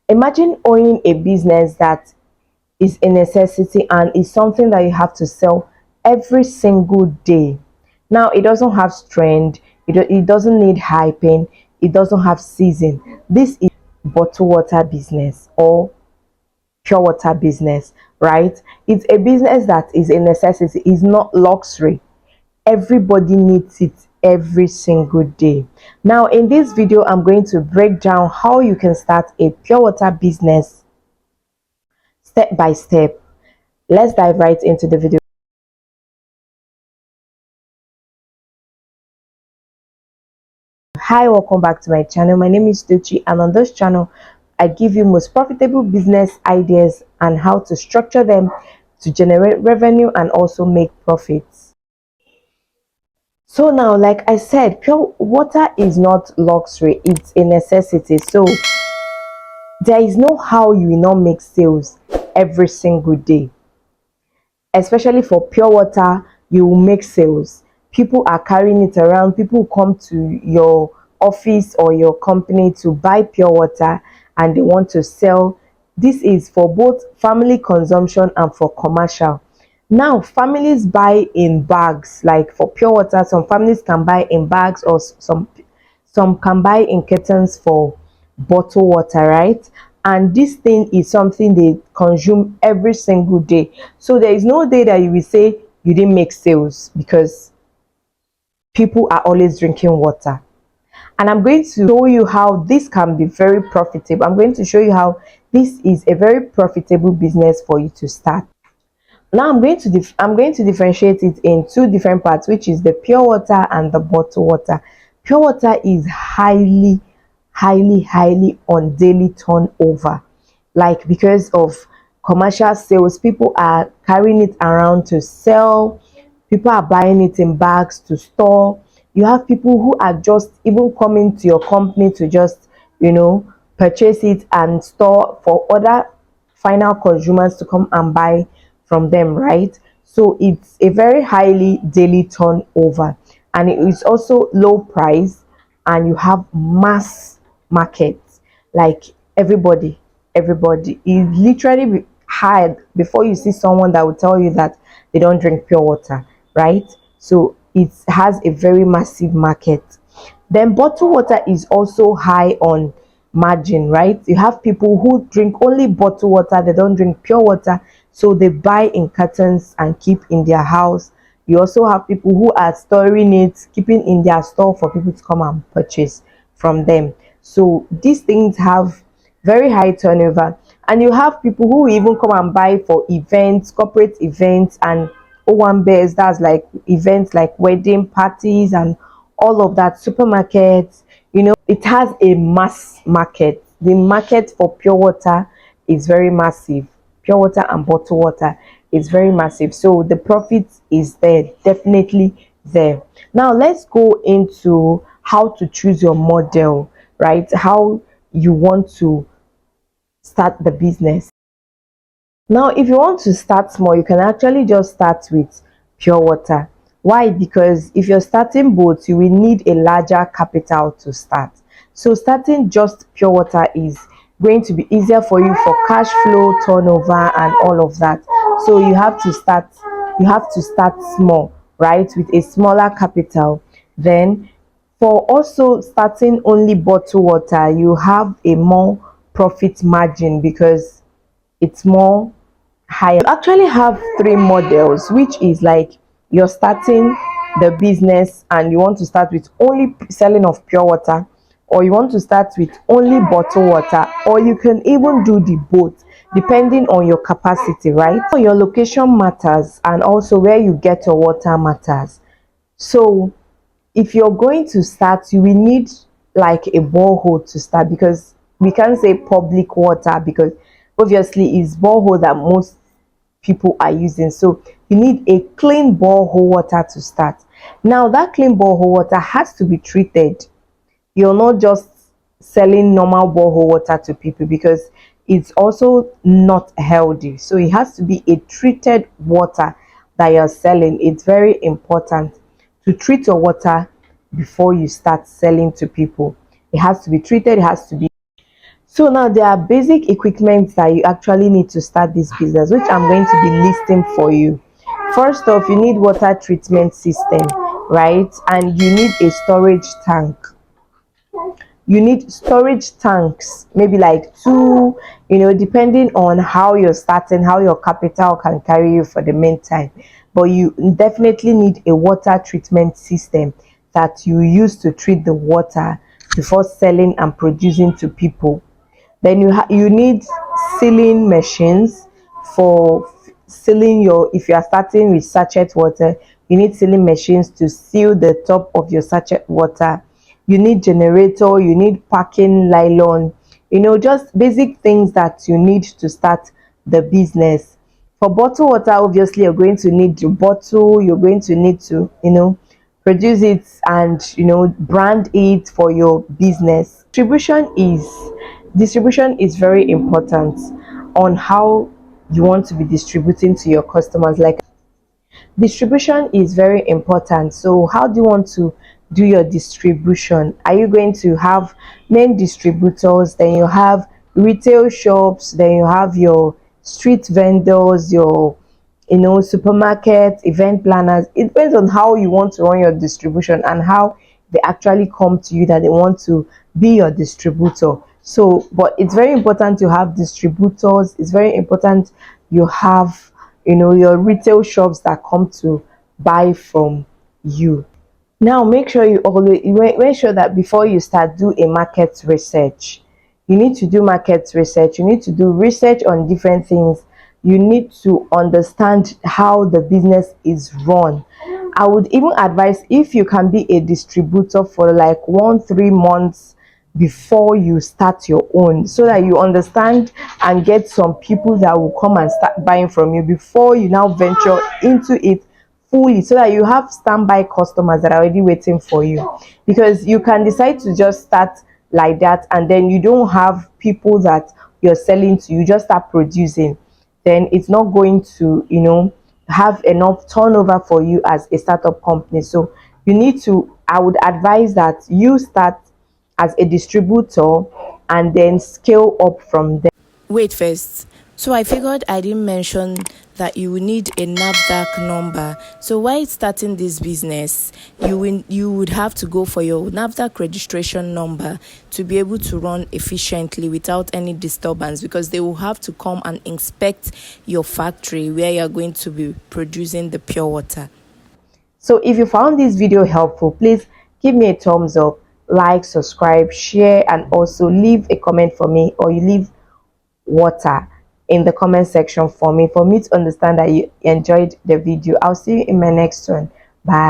Imagine owning a business that is a necessity and is something that you have to sell every single day. Now, it doesn't have strength, it doesn't need hyping, it doesn't have season. This is bottled water business or pure water business, right? It's a business that is a necessity, it's not luxury. Everybody needs it every single day. Now, in this video, I'm going to break down how you can start a pure water business step by step. Let's dive right into the video. Hi, welcome back to my channel. My name is Tochi, and on this channel I give you most profitable business ideas and how to structure them to generate revenue and also make profits. So now, like I said, pure water is not luxury, it's a necessity. So there is no how you will not make sales every single day. Especially for pure water, you will make sales. People are carrying it around. People come to your office or your company to buy pure water and they want to sell. This is for both family consumption and for commercial. Now, families buy in bags. Like for pure water, some families can buy in bags, or some can buy in cartons for bottled water, right? And this thing is something they consume every single day. So there is no day that you will say you didn't make sales, because people are always drinking water. And I'm going to show you how this can be very profitable. I'm going to show you how this is a very profitable business for you to start. Now I'm going to differentiate it in two different parts, which is the pure water and the bottled water. Pure water is highly on daily turnover, like because of commercial sales. People are carrying it around to sell, people are buying it in bags to store. You have people who are just even coming to your company to just purchase it and store for other final consumers to come and buy from them, right? So it's a very highly daily turnover, and it is also low price, and you have mass market. Like everybody is literally hard before you see someone that will tell you that they don't drink pure water, right? So it has a very massive market. Then bottled water is also high on margin, right? You have people who drink only bottled water, they don't drink pure water, so they buy in cartons and keep in their house. You also have people who are storing it, keeping in their store for people to come and purchase from them. So these things have very high turnover. And you have people who even come and buy for events, corporate events, and O1 that's like events like wedding parties and all of that, supermarkets. It has a mass market. The market for pure water is very massive. Pure water and bottled water is very massive. So the profit is there, definitely there. Now let's go into how to choose your model, right? How you want to start the business. Now, if you want to start small, you can actually just start with pure water. Why? Because if you're starting both, you will need a larger capital to start. So starting just pure water is going to be easier for you for cash flow, turnover, and all of that. So you have to start small, right? With a smaller capital. Then for also starting only bottled water, you have a more profit margin because it's more higher. You actually have three models, which is like you're starting the business and you want to start with only selling of pure water, or you want to start with only bottled water, or you can even do the both depending on your capacity, right? So your location matters, and also where you get your water matters. So if you're going to start, you will need like a borehole to start, because we can't say public water, because obviously it's borehole that most people are using. So you need a clean borehole water to start. Now that clean borehole water has to be treated. You're not just selling normal borehole water to people, because it's also not healthy. So it has to be a treated water that you're selling. It's very important to treat your water before you start selling to people. It has to be treated, it has to be So now there are basic equipment that you actually need to start this business, which I'm going to be listing for you. First off, you need water treatment system, right? And you need a storage tank. You need storage tanks, maybe like two, depending on how you're starting, how your capital can carry you for the meantime. But you definitely need a water treatment system that you use to treat the water before selling and producing to people. Then you need sealing machines for sealing your, if you are starting with sachet water, you need sealing machines to seal the top of your sachet water. You need generator, you need packing nylon, just basic things that you need to start the business. For bottled water, obviously you're going to need your bottle, you're going to need to produce it and brand it for your business. Distribution is very important on how you want to be distributing to your customers. Like, distribution is very important. So how do you want to do your distribution? Are you going to have main distributors, then you have retail shops, then you have your street vendors, your supermarket, event planners? It depends on how you want to run your distribution and how they actually come to you that they want to be your distributor. So, but it's very important to have distributors. It's very important you have your retail shops that come to buy from you. Now make sure you always make sure that before you start, do a market research. You need to do market research. You need to do research on different things. You need to understand how the business is run. I would even advise, if you can be a distributor for like 1-3 months before you start your own, so that you understand and get some people that will come and start buying from you before you now venture into it fully, so that you have standby customers that are already waiting for you. Because you can decide to just start like that and then you don't have people that you're selling to, you just start producing, then it's not going to have enough turnover for you as a startup company. So you need to, I would advise that you start as a distributor and then scale up from there. Wait first. So I figured I didn't mention that you will need a NAFDAC number. So while starting this business, you would have to go for your NAFDAC registration number to be able to run efficiently without any disturbance, because they will have to come and inspect your factory where you're going to be producing the pure water. So if you found this video helpful, please give me a thumbs up, like, subscribe, share, and also leave a comment for me, or you leave water in the comment section for me to understand that you enjoyed the video. I'll see you in my next one. Bye.